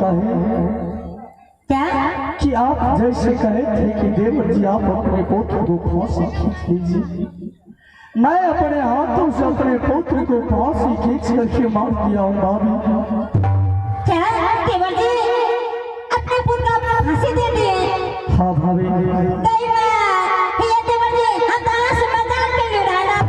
होता है क्या कि आप जैसे कहे थे कि देवर जी आप अपने पुत्र को फांसी खींच लीजिए, मैं अपने हाथों से अपने पुत्र को फांसी खींच करके मार दिया हूँ भाभी। क्या देवर जी अपने पुत्र को फांसी दे दिए? हाँ भाभी। कई बार ये देवर जी हम कहाँ से मजाक कर ले रहा है?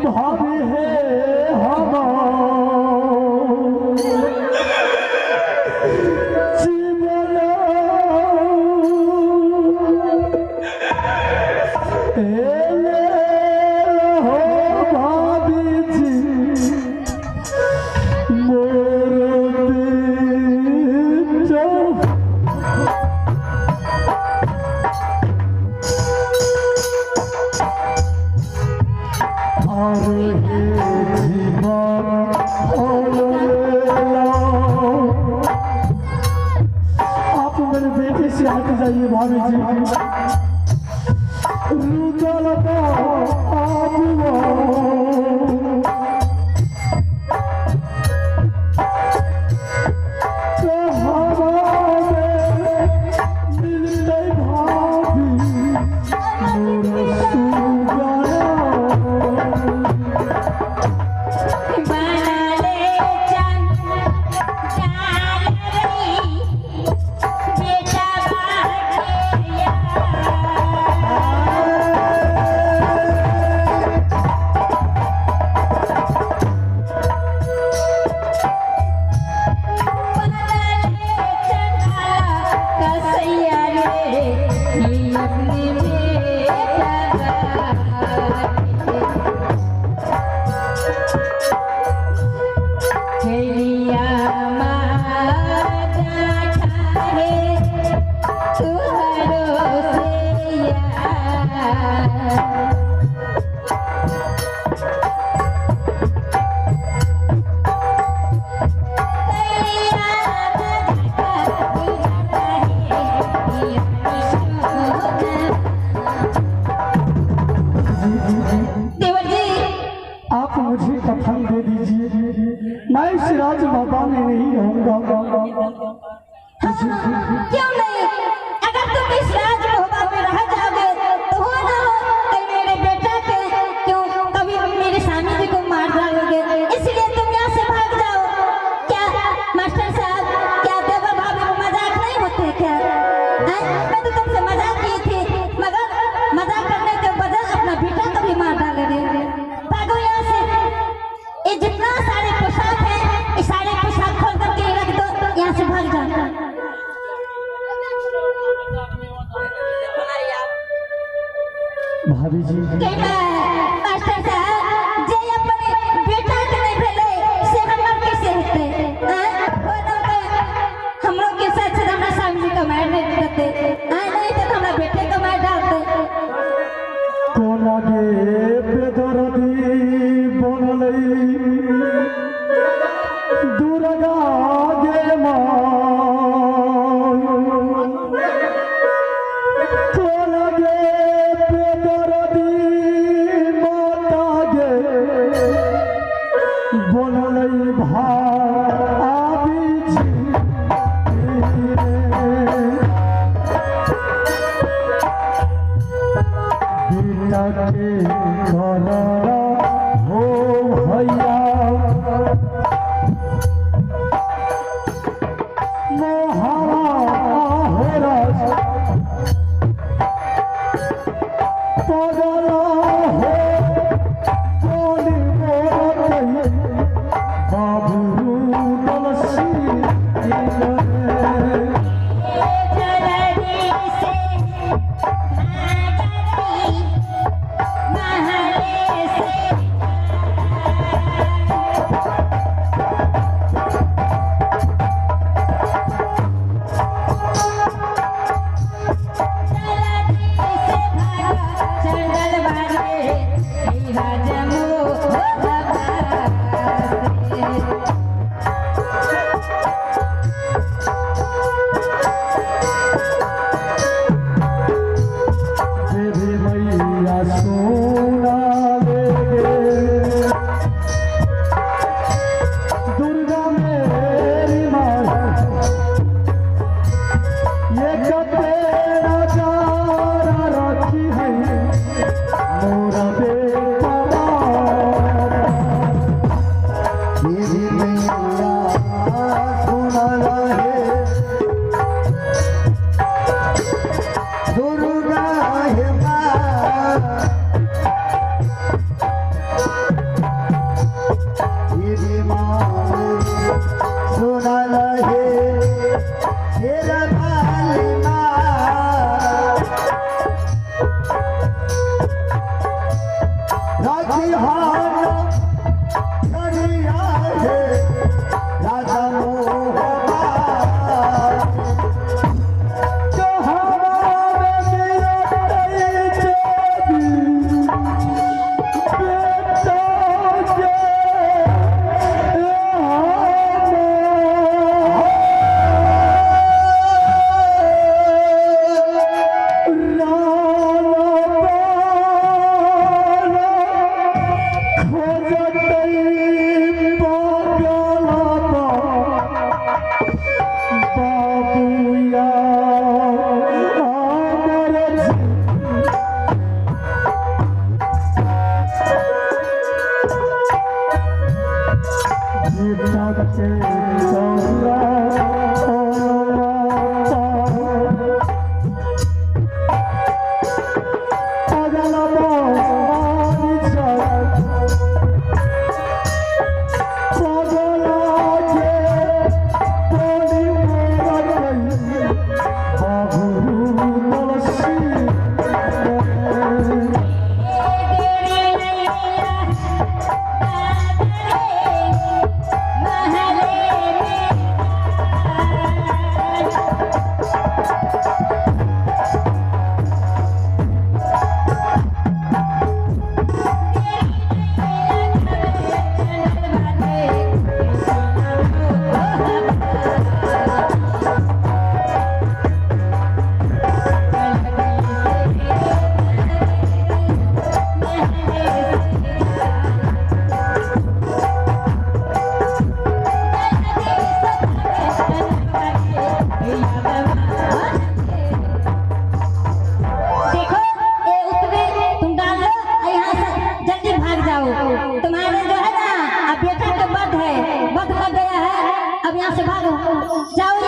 भाभी है जीवन हो भाभी जी मोर आप मेरे बेटे से हट जाइए भाभी जी। मुझे कफन दे दीजिए, मैं इस राज बाबा में नहीं रहूंगा। क्यों नहीं? अगर तुम इस राज बाबा में रह जाओगे तो हो ना हो कहीं मेरे बेटा के क्यों कभी मेरे स्वामी जी को मार डालोगे, इसलिए तुम यहाँ से भाग जाओ। क्या मास्टर साहब, क्या देवर भाभी को मजाक नहीं होते क्या? मैं तो तुमसे मजाक की थी, मगर मजाक करने के बजाय अपना बेटा को भी मार डालोगे। भागो यहाँ से। ये जितना सारे पोशाक है ये सारे पोशाक खोल करके रख दो, यहाँ से भाग जाओ। भाभी जी मास्टर साहब जे अपने बेटा के नहीं भेले से हमर कैसे होते? हमरो के साथ से हमरा स्वामी जी का मार नहीं देते, नहीं तो हमरा बेटे का मार डालते। कोना गे बेदर्दी बनलई दुर्गा गे मां, कोना गे बेदर्दी माता गे बनलई भाभी जी। बेटा के करना हो भैया मोहरा हो राज पगला हो कोनी मोरतई बाबू तुलसी देवी मैया सोना लेगे दुर्गा मेरी माँ ये कतेरा जारा रखी है मोरा बेटा देवी मैया सोना लाहे दुर्गा है माँ देवी माँ सोना लाहे तेरा भाली माँ राखी हार करिया है राजा मोहबा तुम्हारे जो है ना अब बेटा का वध है, वध लग गया है, अब यहाँ से भागो जाओ।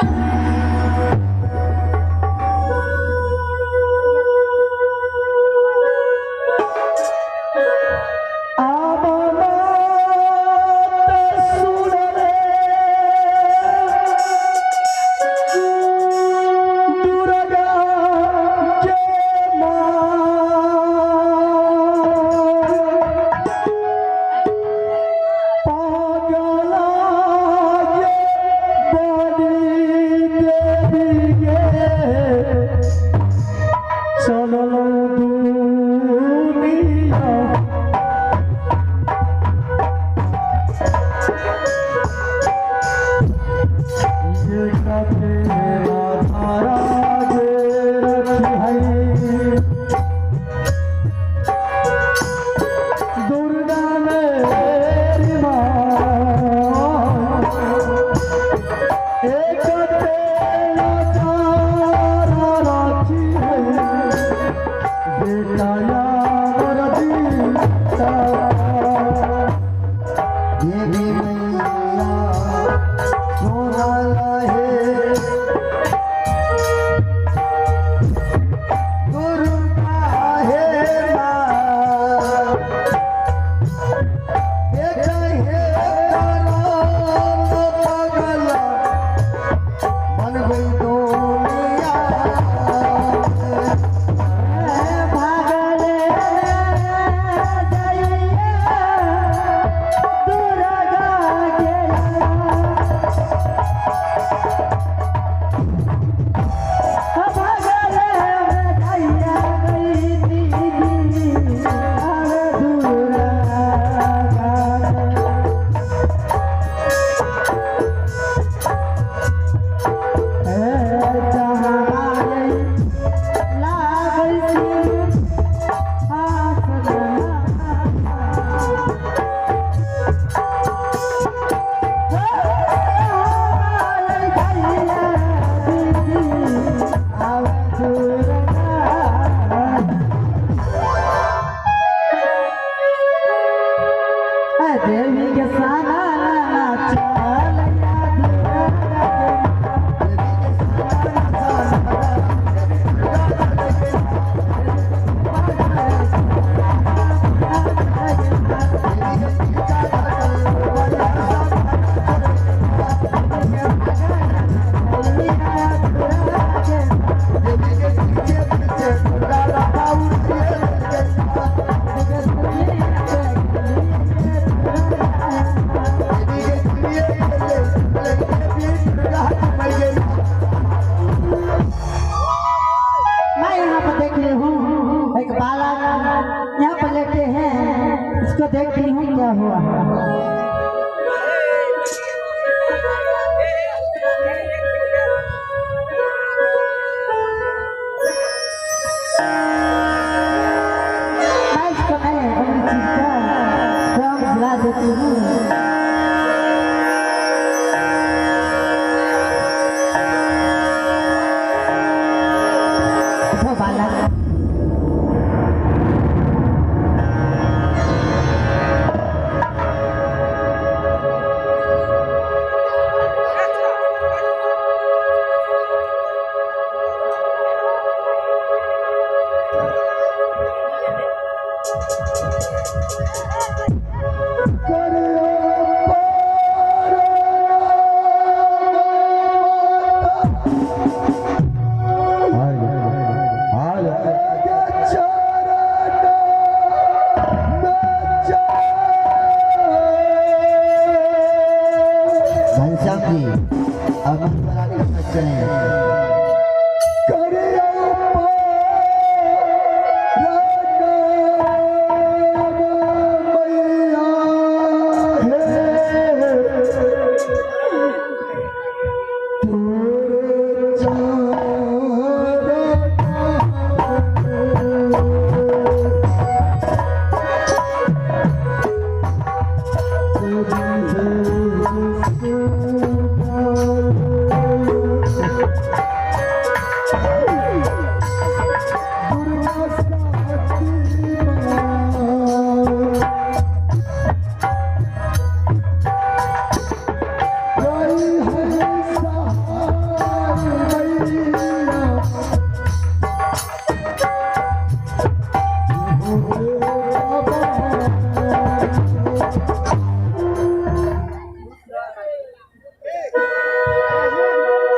मंगल कर सकते हैं।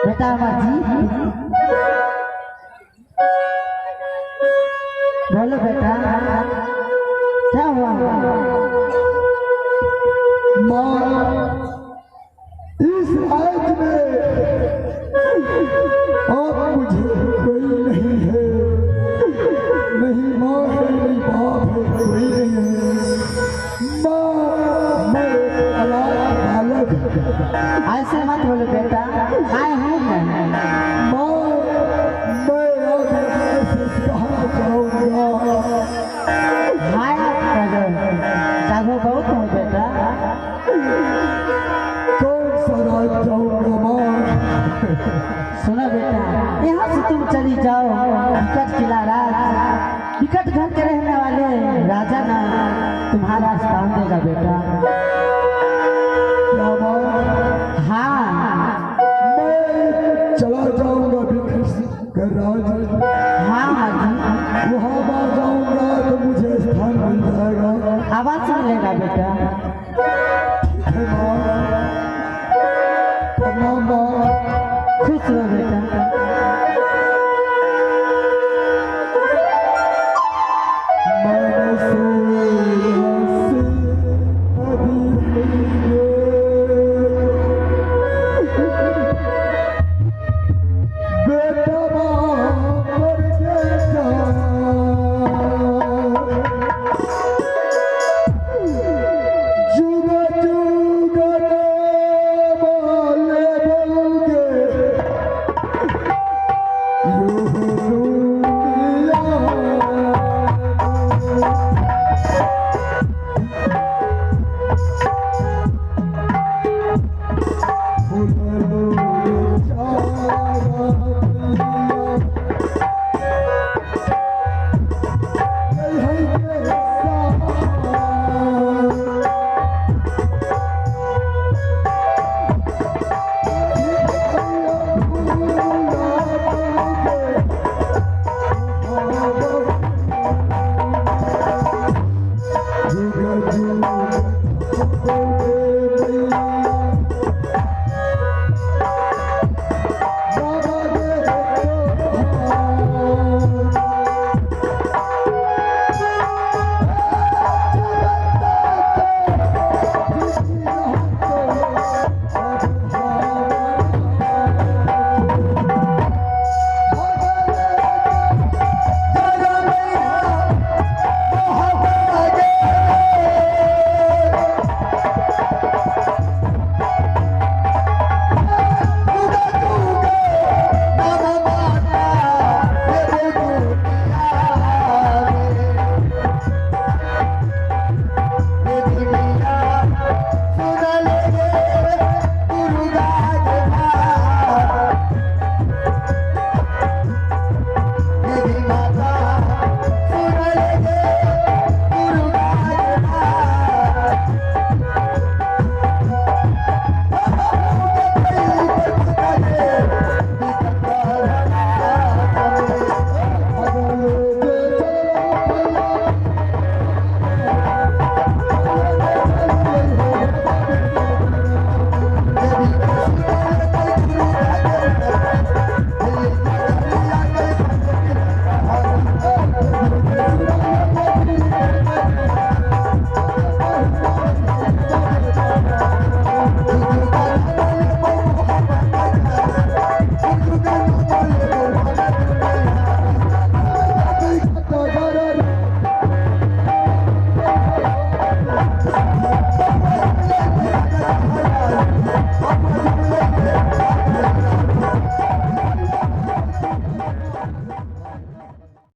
बेटा जी बोलो बेटा क्या हुआ? माँ इस आज में आप मुझे कोई नहीं है, नहीं माँ है नहीं बाप है, कोई नहीं है। माँ मैं अनाथ बालक, ऐसे मत बोलो बेटा, आए हूँ मैं। माँ मैं अब ऐसे कहाँ जाऊँगा? हाय जागो बहुत है बेटा। कौन सा रात जाऊँगा माँ? सुनो बेटा, यहाँ से तुम चली जाओ विकट किला राज, विकट घर के रहने वाले राजा ना तुम्हारा स्थान देगा बेटा। क्या माँ? हाँ मैं चला जाऊँगा विकट का राज, हाँ जी, वहाँ बाहर जाऊँगा तो मुझे स्थान मिल जाएगा। आवाज मिलेगा बेटा। है माँ, प्रणाम माँ। खुश रहो बेटा।